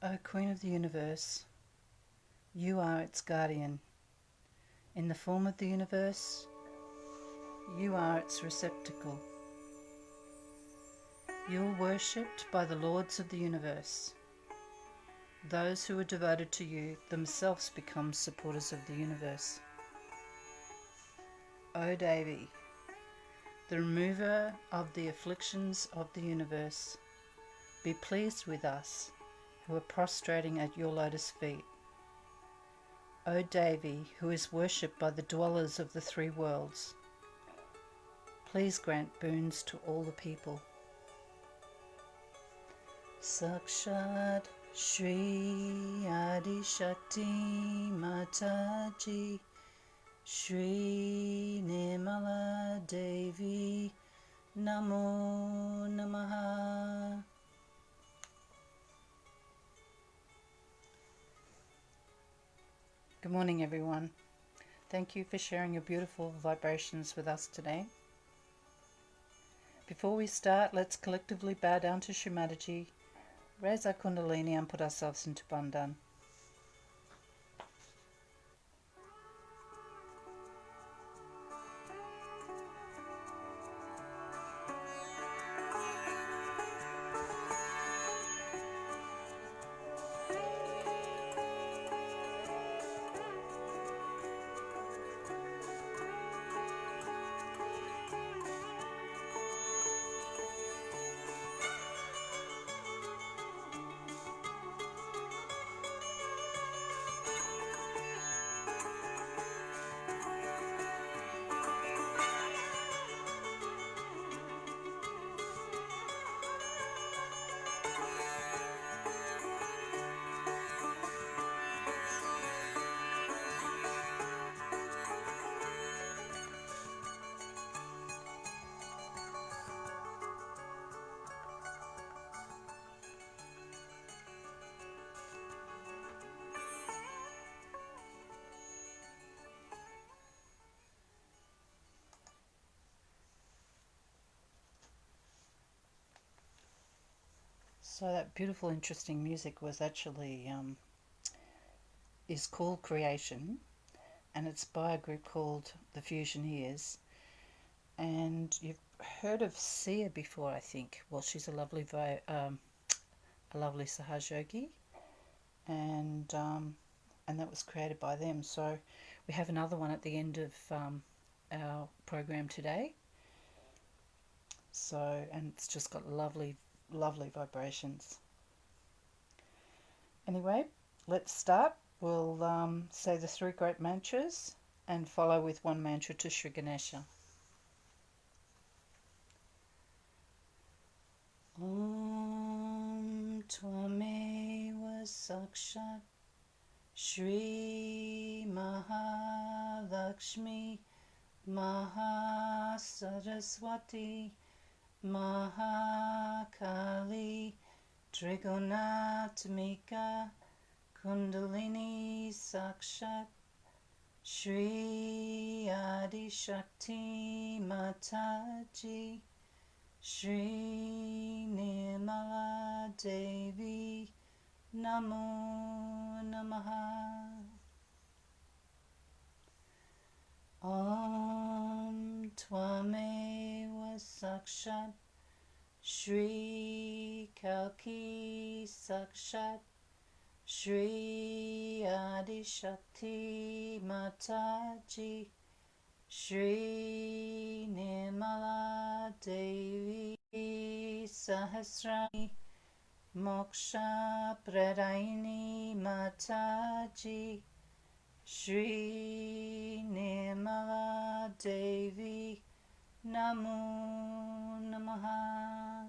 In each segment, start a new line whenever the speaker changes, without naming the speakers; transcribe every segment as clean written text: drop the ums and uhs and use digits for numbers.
O Queen of the Universe, you are its guardian. In the form of the universe, you are its receptacle. You are worshipped by the lords of the universe. Those who are devoted to you themselves become supporters of the universe. O Devi, the remover of the afflictions of the universe, be pleased with us who are prostrating at your lotus feet. O Devi, who is worshipped by the dwellers of the three worlds, please grant boons to all the people. Sakshat Shri Adi Shakti Mataji, Shri Nirmala Devi, Namo Namaha. Good morning, everyone. Thank you for sharing your beautiful vibrations with us today. Before we start, let's collectively bow down to Shri Mataji, raise our Kundalini and put ourselves into Bandhan. So that beautiful, interesting music was actually is called Creation, and it's by a group called the Fusioneers. And you've heard of Sia before, I think. Well, she's a lovely Sahaja, and that was created by them. So we have another one at the end of our program today. So, and it's just got lovely vibrations. Anyway, let's start. We'll say the three great mantras and follow with one mantra to Shri Ganesha. Om Tvameva Sakshat Shri Mahalakshmi Mahasaraswati Mahakali Trigunatmika Kundalini Sakshat Shri Adi Shakti Mataji Shri Nirmala Devi, Namo Namaha. Om Tvameva Sakshat Shri Kalki Sakshat Shri Adi Shakti Mataji Shri Nirmala Devi Sahasrani Moksha Pradaini Mataji Shri Nirmala Devi Namo Namaha.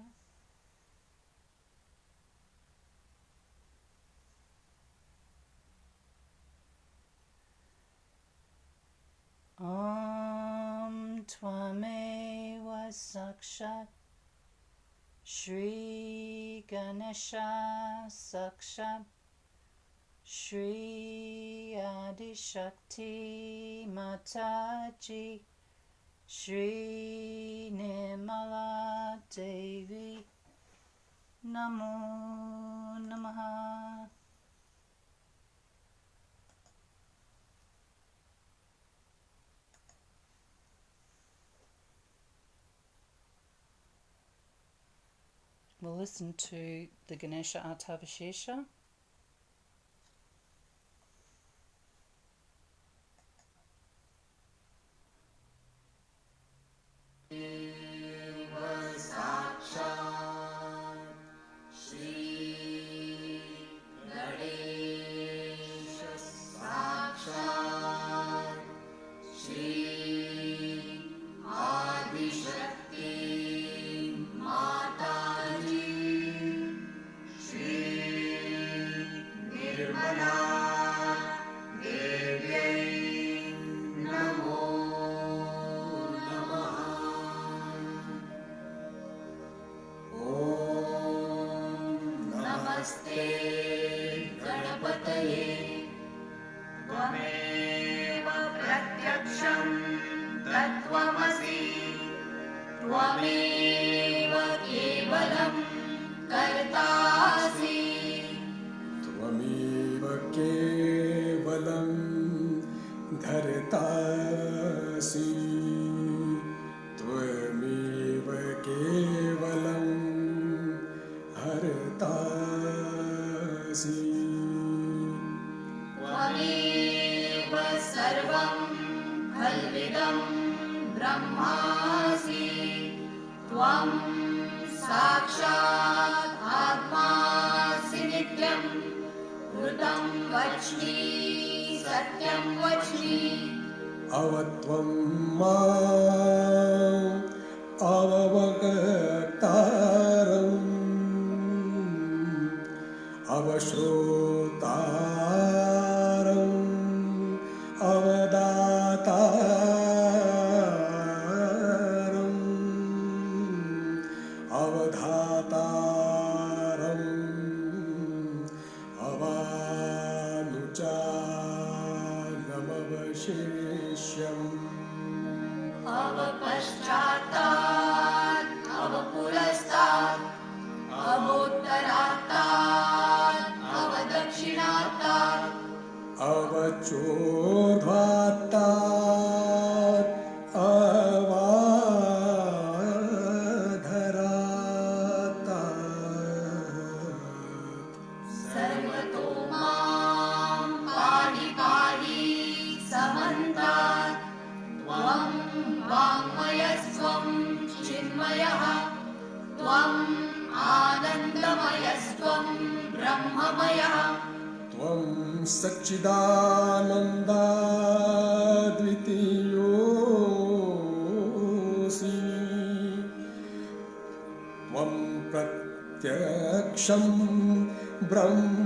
Om Tvameva Sakshat Shri Ganesha Sakshat Shri Adi Shakti Mataji Shri Nirmala Devi Namo Namaha. We'll listen to the Ganesha Artavashesha.
त्वमेव प्रत्यक्षं तत्त्वमसि त्वमेव केवलं कर्तासि
त्वमेव केवलं धर्तासि त्वमेव केवलं हर्तासि
त्वमेव सर्वं खल्विदं ब्रह्मासि त्वं साक्षात् आत्मासि नित्यं ऋतं वच्मि सत्यं वच्मि
अवत्वं माम् अववक्तारम् अवश्रोतारम् अवदातारम् अवधातारम् अवानुचानमवशेष्यम्
अवपश्चात्तात् अवपुरस्तात् अवोत्तरात्तात् अवदक्षिणात्तात्
अवचोर्ध्वात्तात् अवाधरात्तात्
सर्वतो मां पाहि पाहि समन्तात् त्वं वाङ्मयस्त्वं चिन्मयः त्वम् आनन्दमयस्त्वं ब्रह्ममयः
त्वं सच्चिदानन्दाद्वितीयोऽसि त्वं प्रत्यक्षं ब्रह्मासि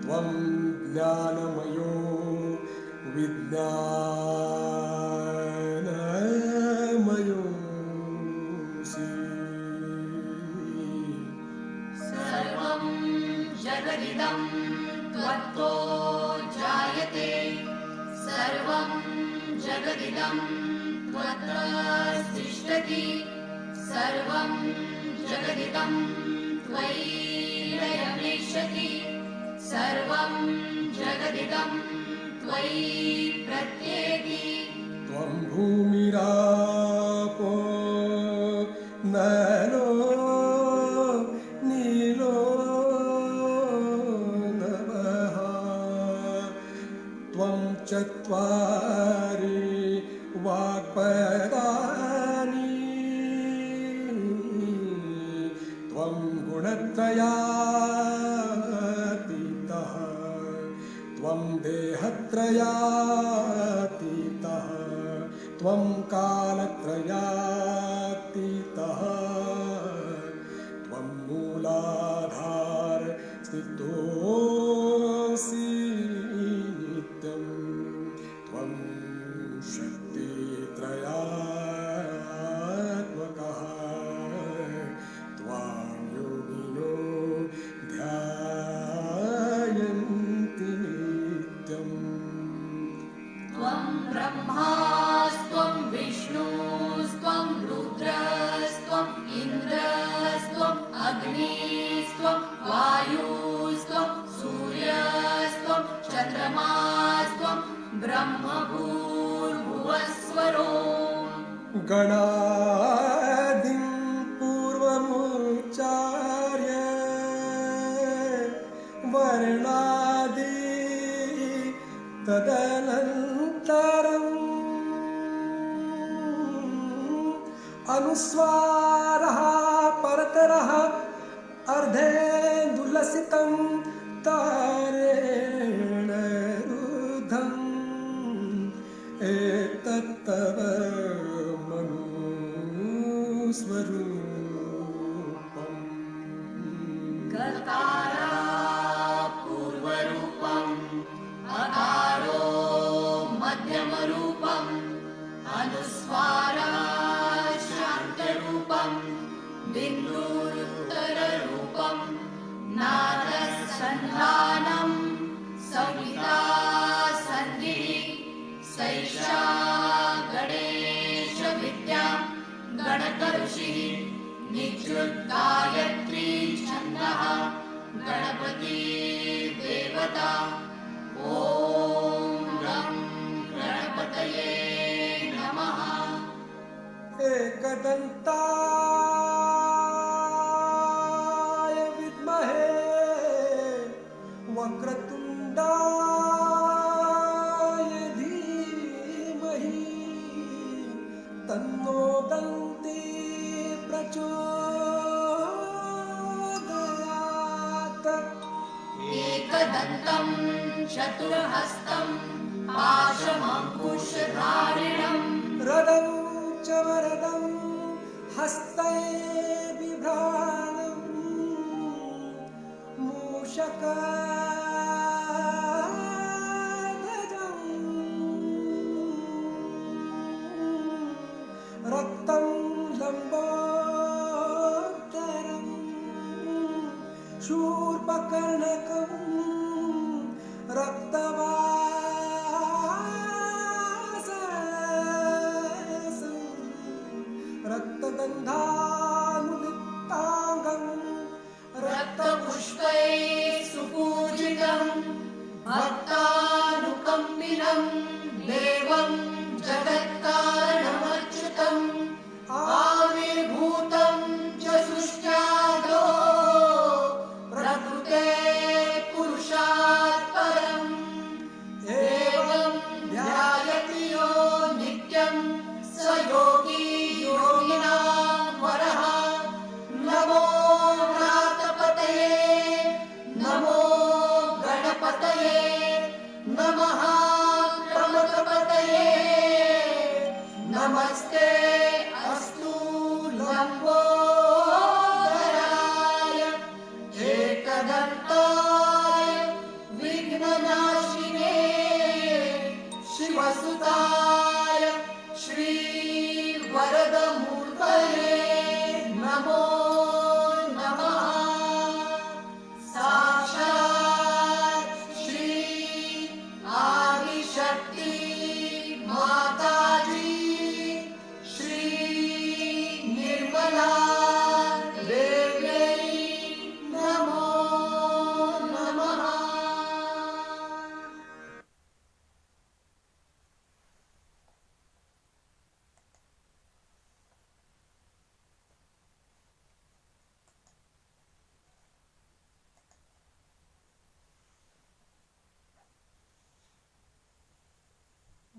त्वं ज्ञानमयो विज्ञानमयोऽसि
सर्वं जगदिदं त्वत्तो जायते सर्वं जगदिदं त्वत्तिष्ठति सर्वं जगदिदं त्वयि लयमेष्यति सर्वं जगदिदं त्वयि प्रत्येति
त्वं भूमिरापो नलो नीलो नभः त्वं चत्वारि वाक्पदानि त्वं गुणत्रयातीतः त्वं देहत्रयातीतः त्वं कालत्रयातीतः त्वं मूलाधार स्थितोऽसि नित्यं त्वं शक्तित्रयात्मकः त्वां योगिनो ध्यायन्ति नित्यम्
त्वं ब्रह्मास्त्वं विष्णुस्त्वं अग्निस्त्वं वायुस्त्वं सूर्यस्त्वं चन्द्रमास्त्वं ब्रह्मभूर्भुवस्वरो
गणादिं पूर्वमुच्चार्य वर्णादि तदनन्तरम् अनुस्वारः परतरः अर्धेन्दुलसितं तारेण रुद्धम् एतत्तव मनुस्वरूपम्
गकारा पूर्वरूपम् अकारो मध्यमरूपम् अनुस्वारा शान्तरूपम् बिन्दुरुत्तररूपम् नादसन्धानं संहिता सन्धिः सैषा गणेशविद्या गणकऋषिः निजृद्गायत्री छन्दः गणपति देवता ॐ गं गणपतये नमः
एकदन्ताय विद्महे वक्रतुण्डाय धीमहि तन्नो दन्ती प्रचोदयात्
एकदन्तं चतुर्हस्तं पाशमङ्कुशधारिणं
रदं च वरदं हस्तै बिभ्राणं मूषकध्वजम् रक्तं लम्बोदरं शूर्पकर्णकं रक्तवाससं रक्तगन्धानुलिप्ताङ्गं
रक्तपुष्पैः सुपूजितं भक्तानुकम्पिनं देवं जगत्कारणमच्युतम् आविर्भूतं च सृष्ट्यादो प्रकृते पुरुषात् परम् एवं ध्यायति यो नित्यं स योगी योगिनां वरः नमो व्रातपतये नमो गणपतये नमः प्रमथपतये नमस्ते अस्तु लम्बोदराय एकदन्ताय विघ्ननाशिने शिवसुताय श्रीवरदमूर्तये नमो नमः साक्षात् श्री आदिशक्ति माताजी श्री निर्मला देव्यै नमो नमः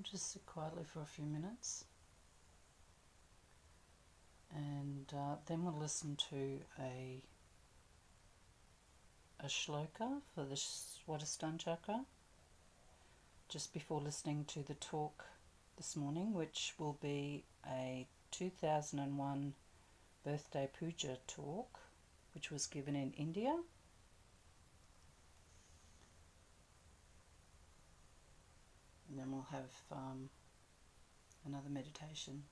Just sit quietly for a few minutes, and then we'll listen to a shloka for the Swadhisthana chakra, just before listening to the talk this morning, which will be a 2001 birthday puja talk, which was given in India. And then we'll have another meditation.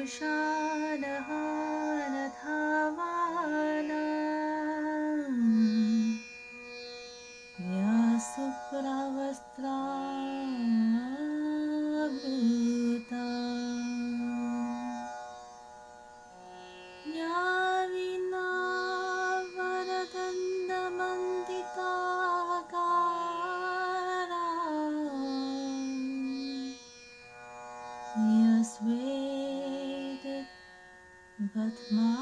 उषादहारधावाना या सुप्रवस्त्रावृता या विना वरदण्डमण्डिताकारा यस्वेद पद्मासना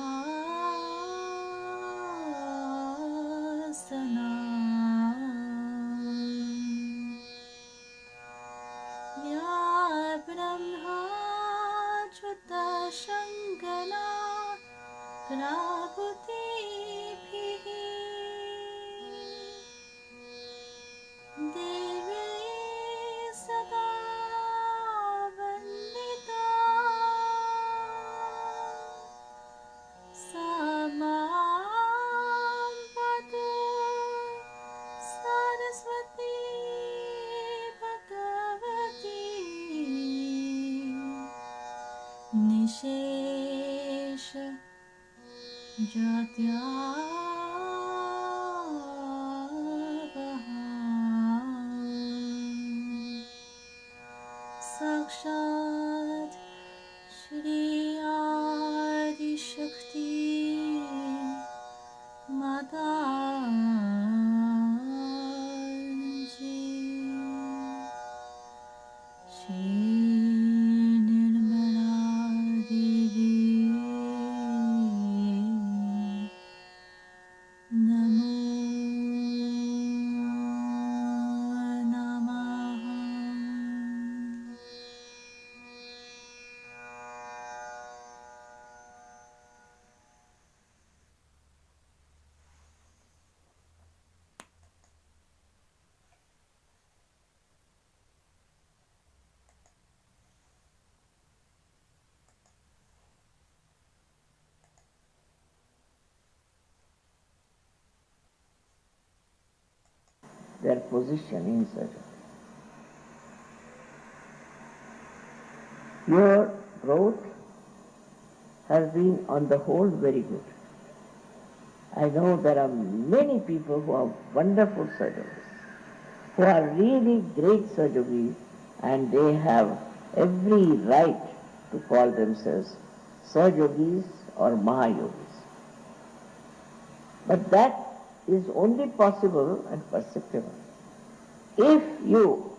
या ब्रह्माच्युतशङ्करा प्रभृतिभिः देवी सदा वन्दिता सा मां पातु सरस्वती भगवती निशेष जात्यावहा साक्षात् श्री आदिशक्ति माताजी श्री निर्मला देवी नमो नमः।
Their position in Sahaja. Your growth has been on the whole very good. I know there are many people who are wonderful Sahajogis, who are really great Sahajogis, and they have every right to call themselves Sahajogis or Mahayogis. But that is only possible and perceptible if you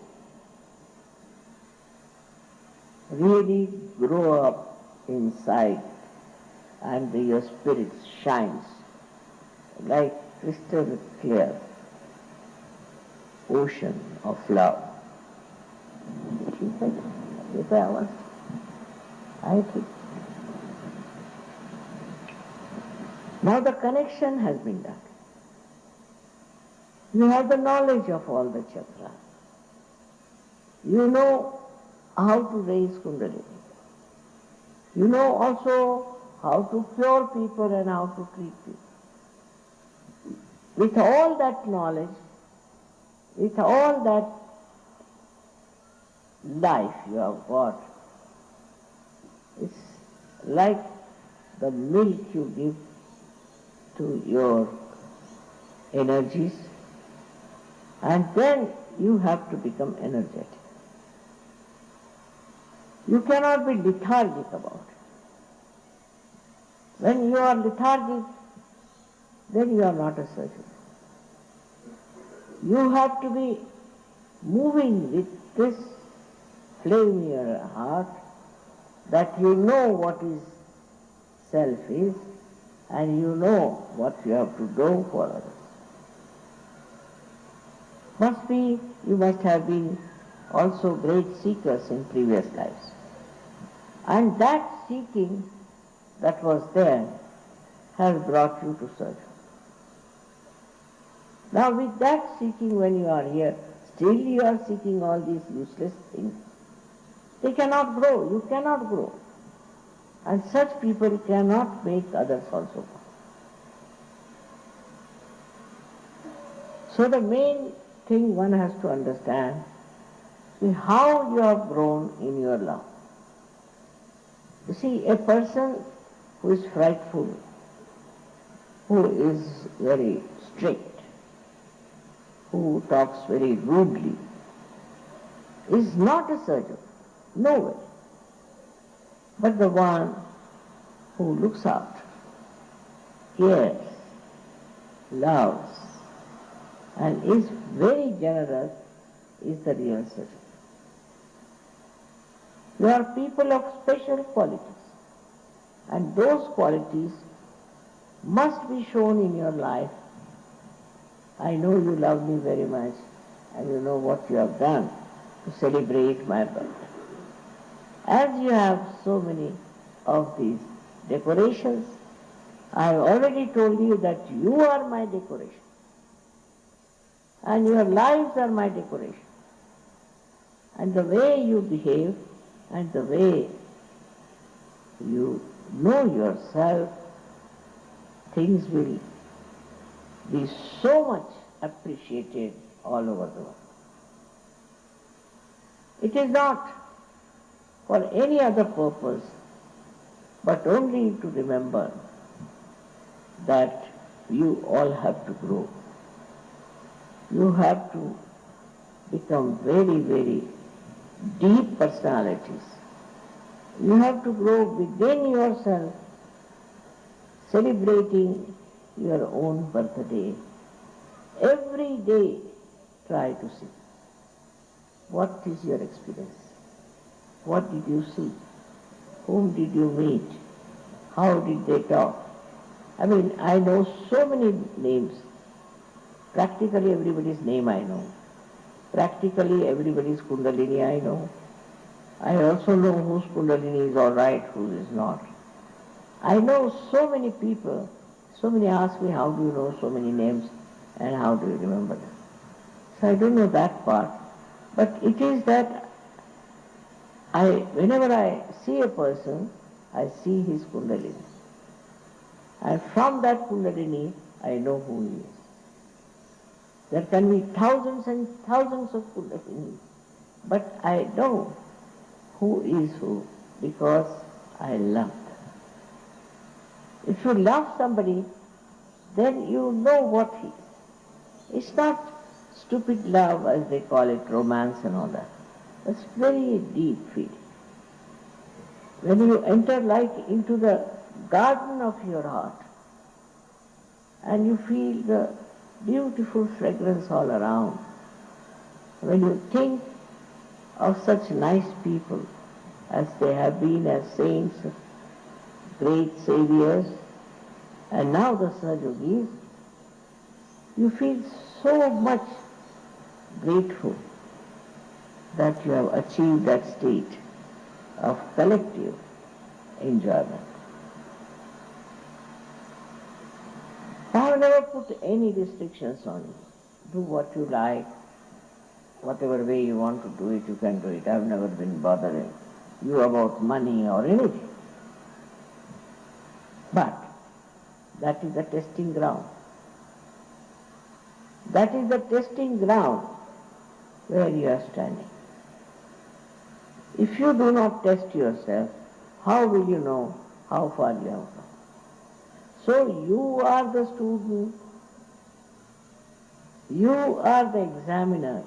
really grow up inside and your spirit shines like crystal clear ocean of love. She said, if I was, I think. Now the connection has been done. You have the knowledge of all the chakras. You know how to raise Kundalini. You know also how to cure people and how to treat people. With all that knowledge, with all that life you have got, it's like the milk you give to your energies, and then you have to become energetic. You cannot be lethargic about it. When you are lethargic, then you are not a surgeon. You have to be moving with this flame in your heart, that you know what is self is, and you know what you have to do for others. You must have been also great seekers in previous lives. And that seeking that was there has brought you to search. Now with that seeking, when you are here, still you are seeking all these useless things. They cannot grow, you cannot grow. And such people cannot make others also grow. So the main thing one has to understand is how you have grown in your love. You see, a person who is frightful, who is very strict, who talks very rudely, is not a surgeon, no way, but the one who looks out, cares, loves, and is very generous is the real surgeon. You are people of special qualities, and those qualities must be shown in your life. I know you love me very much, and you know what you have done to celebrate my birthday. As you have so many of these decorations, I have already told you that you are my decoration, and your lives are my decoration. And the way you behave and the way you know yourself, things will be so much appreciated all over the world. It is not for any other purpose, but only to remember that you all have to grow. You have to become very, very deep personalities. You have to grow within yourself, celebrating your own birthday. Every day try to see what is your experience, what did you see, whom did you meet, how did they talk. I mean, I know so many names. Practically everybody's name I know. Practically everybody's Kundalini I know. I also know whose Kundalini is all right, who is not. I know so many people. So many ask me, how do you know so many names and how do you remember them? So I don't know that part. But it is that whenever I see a person, I see his Kundalini. And from that Kundalini, I know who he is. There can be thousands and thousands of Kundalini, but I know who is who because I love them. If you love somebody, then you know what he is. It's not stupid love as they call it, romance and all that. It's very deep feeling. When you enter like into the garden of your heart and you feel the beautiful fragrance all around, when you think of such nice people as they have been as saints, great saviors, and now the Sahajogis, you feel so much grateful that you have achieved that state of collective enjoyment. I have never put any restrictions on you. Do what you like, whatever way you want to do it, you can do it. I have never been bothering you about money or anything. But that is the testing ground. That is the testing ground where you are standing. If you do not test yourself, how will you know how far you have come? So you are the student, you are the examiner,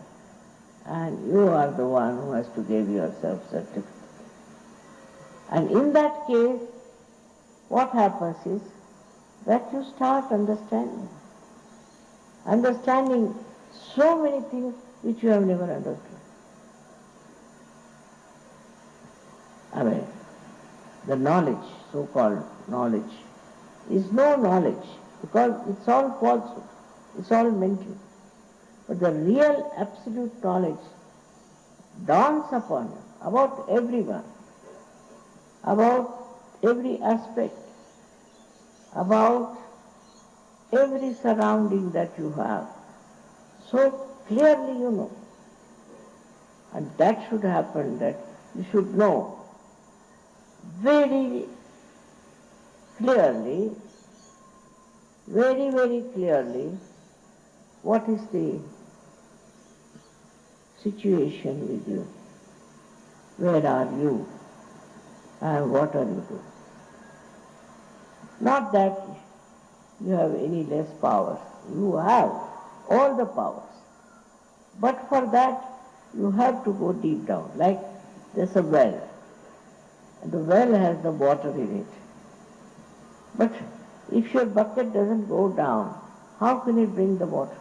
and you are the one who has to give yourself certificate. And in that case, what happens is that you start understanding. Understanding so many things which you have never understood. I mean, the knowledge, so-called knowledge, is no knowledge because it's all falsehood, it's all mental. But the real absolute knowledge dawns upon you about everyone, about every aspect, about every surrounding that you have. So clearly you know. And that should happen, that you should know very clearly, very, very clearly what is the situation with you. Where are you? and what are you doing? Not that you have any less powers. You have all the powers. But for that, you have to go deep down. Like there's a well, and the well has the water in it. But if your bucket doesn't go down, how can it bring the water?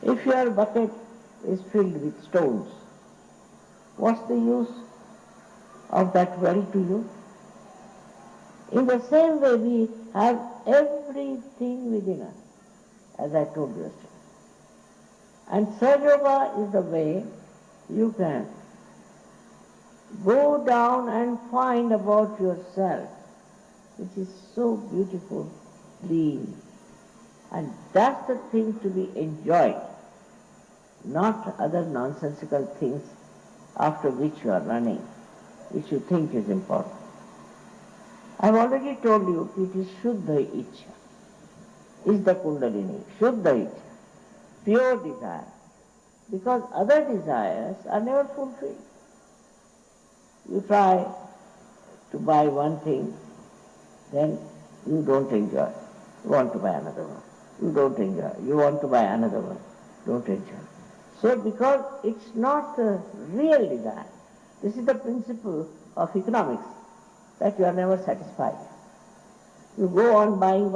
If your bucket is filled with stones, what's the use of that well to you? In the same way, we have everything within us, as I told you yesterday. And Sahaja is the way you can go down and find about yourself, which is so beautiful, clean. And that's the thing to be enjoyed, not other nonsensical things after which you are running, which you think is important. I've already told you it is Shuddha Ichcha, is the Kundalini, Shuddha Ichcha, pure desire. Because other desires are never fulfilled. You try to buy one thing, then you don't enjoy. You want to buy another one. You don't enjoy. You want to buy another one. Don't enjoy. So because it's not a real desire, this is the principle of economics, that you are never satisfied. You go on buying,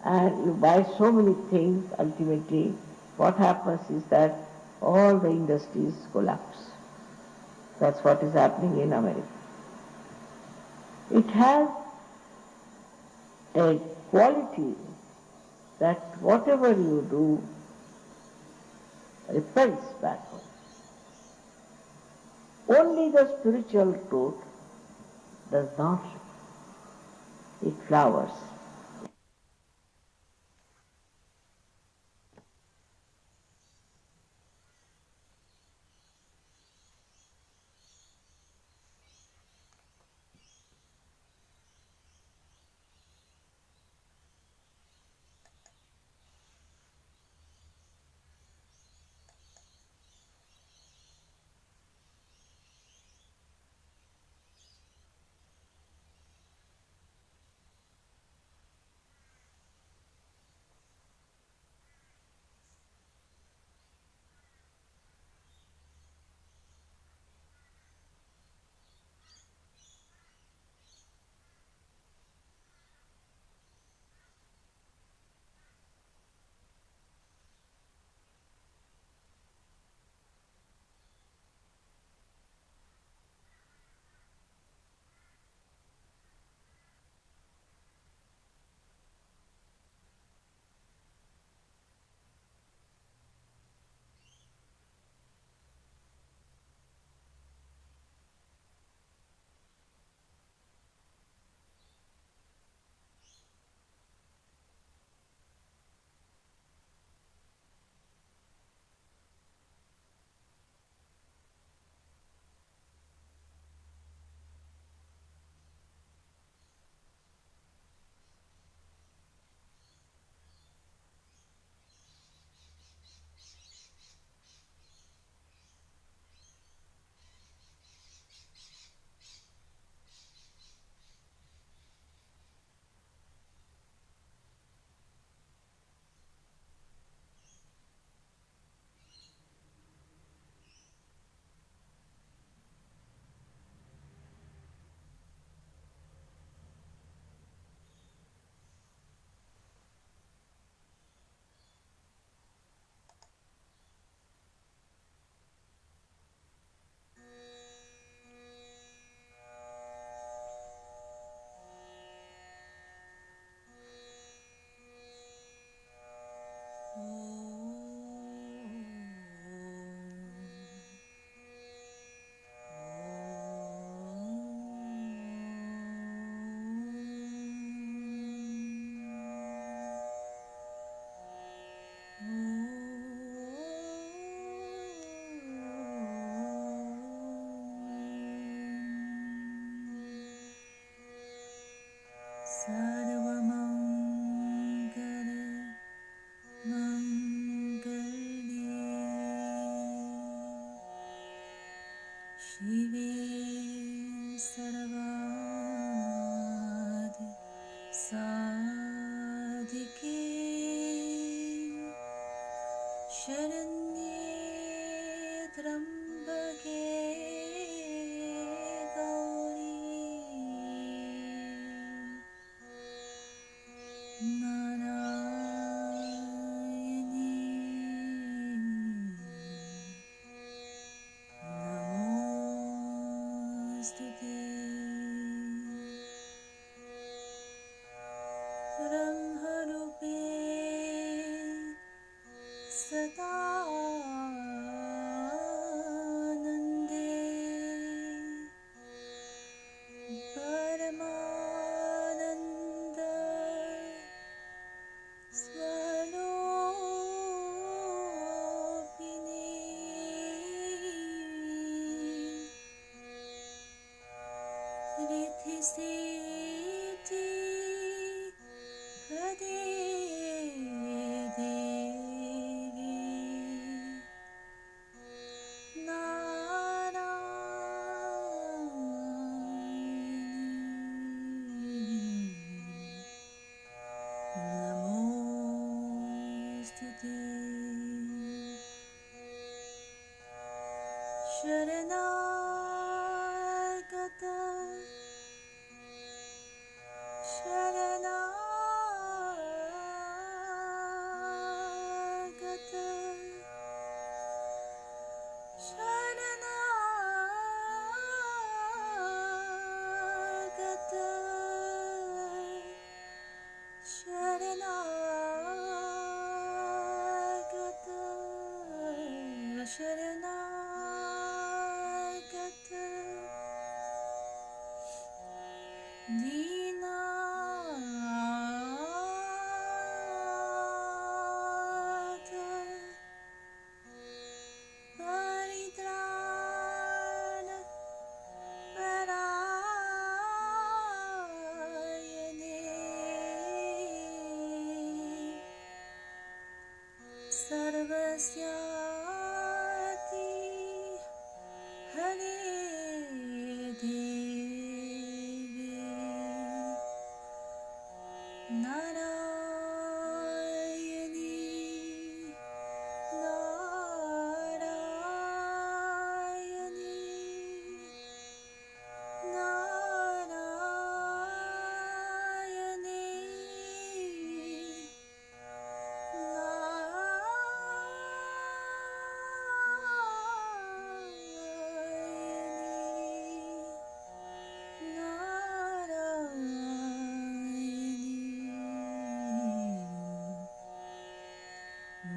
and you buy so many things, ultimately what happens is that all the industries collapse. That's what is happening in America. It has a quality that whatever you do repels backward. Only the spiritual truth does not. It flowers.
Sadhike Sharanye Trambake Gauri Narayani Namostute Brahmarupe Sadanande Paramananda Swarupini Riddhi Siddhi Prade Devi Narayani Namostute Sharanagata Sharanagata Sharanagata Sharanagata Sharanagata Dinata Paritrana Parayane Sarvasyati Hare Devi Narayani Narayani Narayani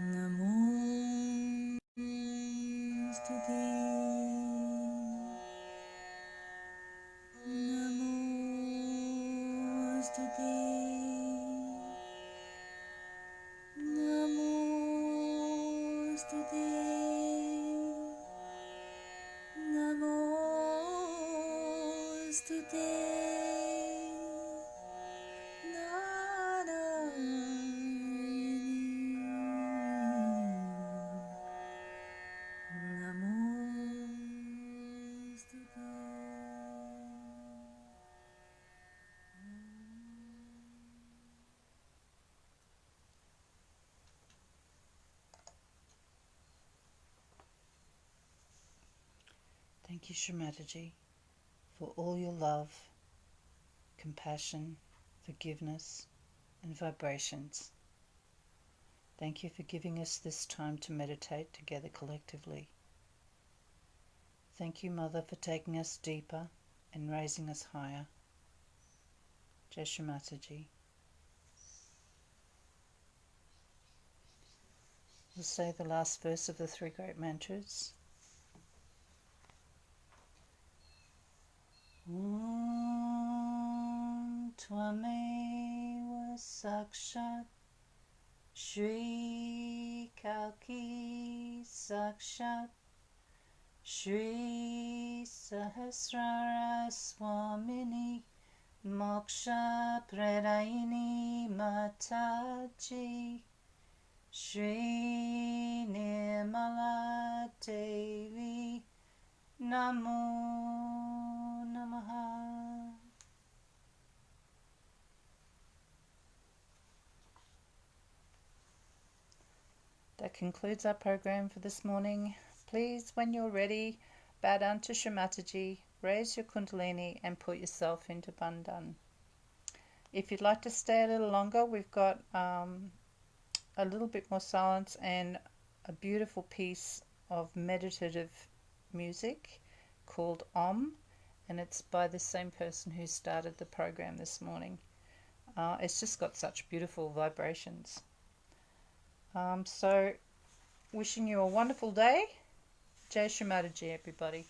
Namostute
Thank you, Shri Mataji, for all your love, compassion, forgiveness, and vibrations. Thank you for giving us this time to meditate together collectively. Thank you, Mother, for taking us deeper and raising us higher. Jai Shri Mataji. We'll say the last verse of the three great mantras. Om Tvameva Sakshat Shri Kalki Sakshat Shri Sahasrara Swamini Moksha Pradaini Mataji Shri Nirmala Devi Namo Namaha. That concludes our program for this morning. Please, when you're ready, bow down to Shri Mataji, raise your Kundalini and put yourself into Bandhan. If you'd like to stay a little longer, we've got a little bit more silence and a beautiful piece of meditative music called Om, and it's by the same person who started the program this morning. It's just got such beautiful vibrations. So wishing you a wonderful day. Jai Shri Mataji, everybody.